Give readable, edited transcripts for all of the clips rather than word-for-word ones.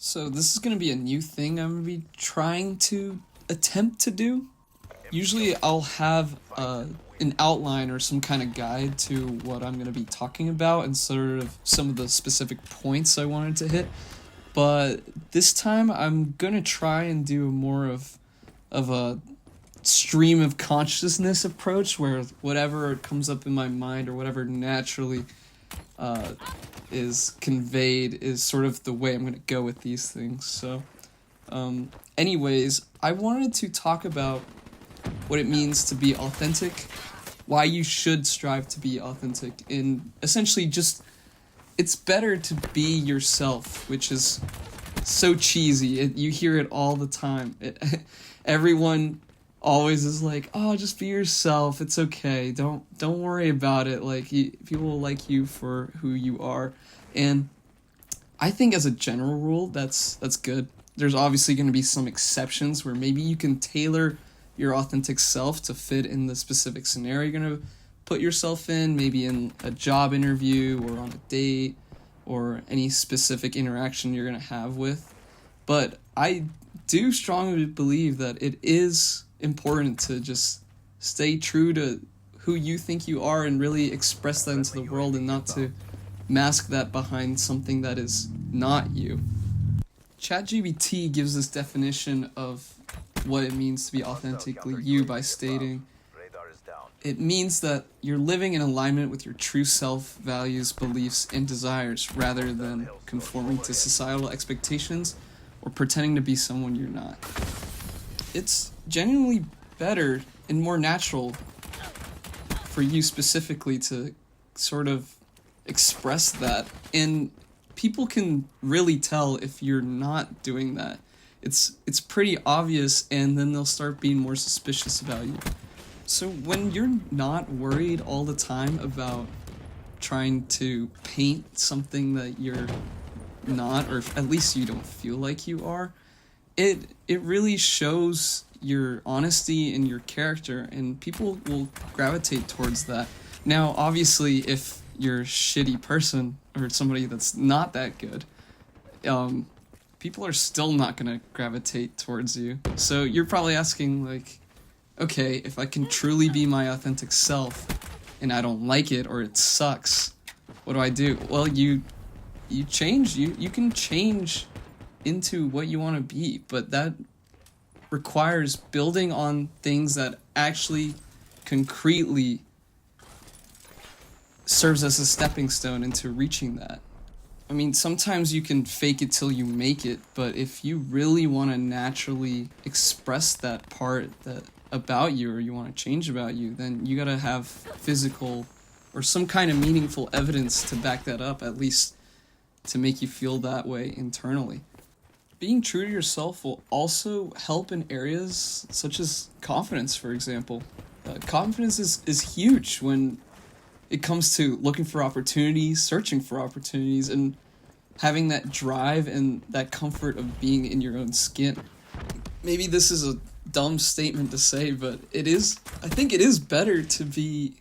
So this is going to be a new thing I'm going to be trying to attempt to do. Usually I'll have an outline or some kind of guide to what I'm going to be talking about and sort of some of the specific points I wanted to hit. But this time I'm going to try and do more of a stream of consciousness approach where whatever comes up in my mind or whatever naturally uh, is conveyed is sort of the way I'm going to go with these things. So, anyways, I wanted to talk about what it means to be authentic, why you should strive to be authentic, and essentially just it's better to be yourself, which is so cheesy. You hear it all the time. Everyone always is like, "Oh, just be yourself. It's okay. Don't worry about it. Like people will like you for who you are." And I think as a general rule, that's good. There's obviously going to be some exceptions where maybe you can tailor your authentic self to fit in the specific scenario you're going to put yourself in, maybe in a job interview or on a date or any specific interaction you're going to have with. But I do strongly believe that it is important to just stay true to who you think you are and really express that into the world and not to mask that behind something that is not you. ChatGPT gives this definition of what it means to be authentically you by stating it means that you're living in alignment with your true self, values, beliefs, and desires rather than conforming to societal expectations or pretending to be someone you're not. It's genuinely better and more natural for you specifically to sort of express that, and people can really tell if you're not doing that. It's pretty obvious, and then they'll start being more suspicious about you. So when you're not worried all the time about trying to paint something that you're not, or at least you don't feel like you are, it really shows your honesty and your character, and people will gravitate towards that. Now, obviously, if you're a shitty person or somebody that's not that good, people are still not gonna gravitate towards you. So you're probably asking, like, okay, if I can truly be my authentic self and I don't like it or it sucks, what do I do? Well, you change. You can change into what you want to be, but that requires building on things that actually concretely serves as a stepping stone into reaching that. I mean, sometimes you can fake it till you make it, but if you really want to naturally express that part that about you or you want to change about you, then you got to have physical or some kind of meaningful evidence to back that up, at least to make you feel that way internally. Being true to yourself will also help in areas such as confidence, for example. Confidence is huge when it comes to looking for opportunities, searching for opportunities, and having that drive and that comfort of being in your own skin. Maybe this is a dumb statement to say, but I think it is better to be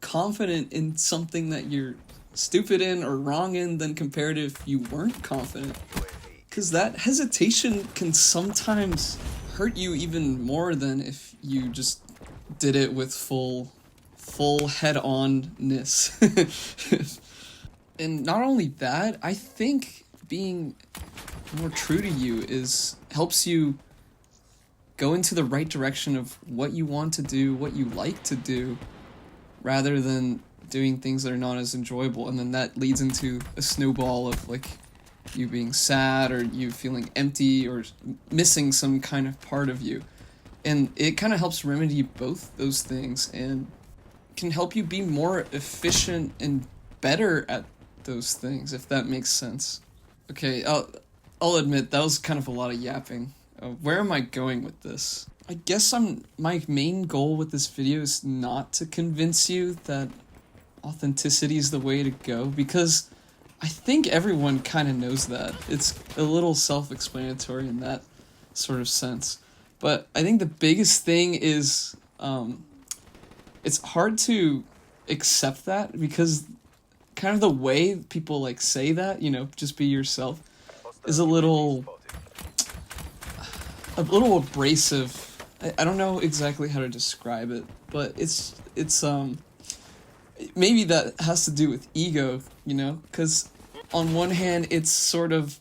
confident in something that you're stupid in or wrong in than compared to if you weren't confident. Because that hesitation can sometimes hurt you even more than if you just did it with full head-on-ness. And not only that, I think being more true to you helps you go into the right direction of what you want to do, what you like to do, rather than doing things that are not as enjoyable. And then that leads into a snowball of like you being sad or you feeling empty or missing some kind of part of you. And it kind of helps remedy both those things and can help you be more efficient and better at those things, if that makes sense. Okay, I'll admit that was kind of a lot of yapping. Where am I going with this? I guess my main goal with this video is not to convince you that authenticity is the way to go, because I think everyone kind of knows that. It's a little self-explanatory in that sort of sense. But I think the biggest thing is it's hard to accept that because kind of the way people like say that, just be yourself, is a little abrasive. I don't know exactly how to describe it, but it's maybe that has to do with ego, you know? Because on one hand, it's sort of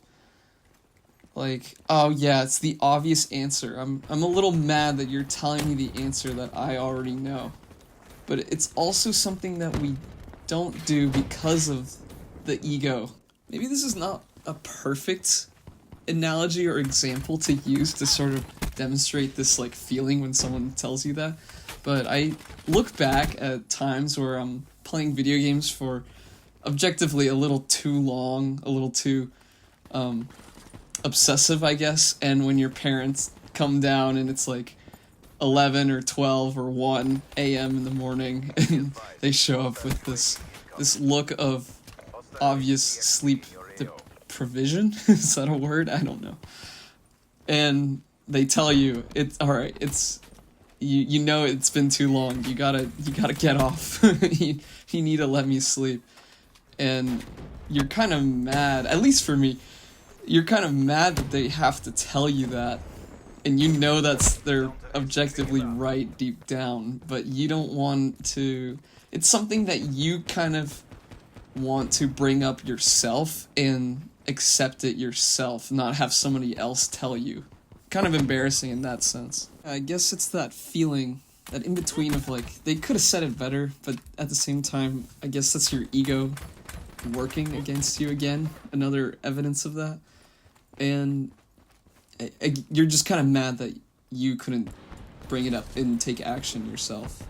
like, oh yeah, it's the obvious answer. I'm a little mad that you're telling me the answer that I already know. But it's also something that we don't do because of the ego. Maybe this is not a perfect analogy or example to use to sort of demonstrate this like feeling when someone tells you that, but I look back at times where I'm playing video games for objectively a little too long, a little too obsessive, I guess, and when your parents come down and it's like 11 or 12 or 1 a.m. in the morning and they show up with this look of obvious sleep deprivation. Is that a word? I don't know. And they tell you it's all right. It's you know it's been too long. You gotta get off. you need to let me sleep. And you're kind of mad. At least for me, you're kind of mad that they have to tell you that, and you know they're objectively right deep down, but you don't want to. It's something that you kind of want to bring up yourself and accept it yourself, not have somebody else tell you. Kind of embarrassing in that sense. I guess it's that feeling, that in between of like, they could have said it better, but at the same time, I guess that's your ego working against you again. Another evidence of that. And you're just kind of mad that you couldn't bring it up and take action yourself.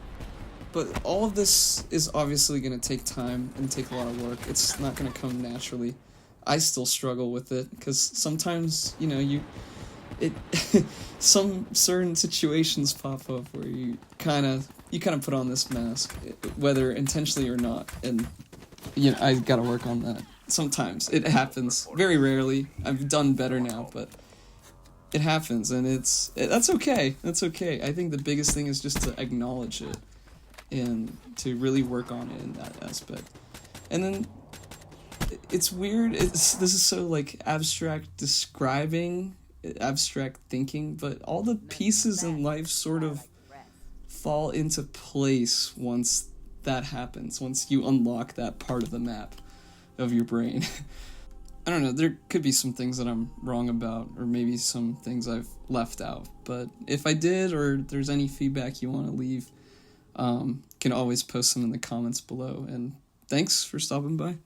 But all of this is obviously going to take time and take a lot of work. It's not going to come naturally. I still struggle with it because sometimes, you know, some certain situations pop up where you kind of put on this mask, whether intentionally or not, and you know, I got to work on that. Sometimes it happens, very rarely. I've done better now, but it happens, and that's okay. That's okay. I think the biggest thing is just to acknowledge it and to really work on it in that aspect. And then it's weird. This is so like abstract describing, abstract thinking, but all the pieces in life sort of fall into place once that happens, once you unlock that part of the map of your brain. I don't know, there could be some things that I'm wrong about, or maybe some things I've left out, but if I did, or there's any feedback you want to leave, can always post them in the comments below, and thanks for stopping by.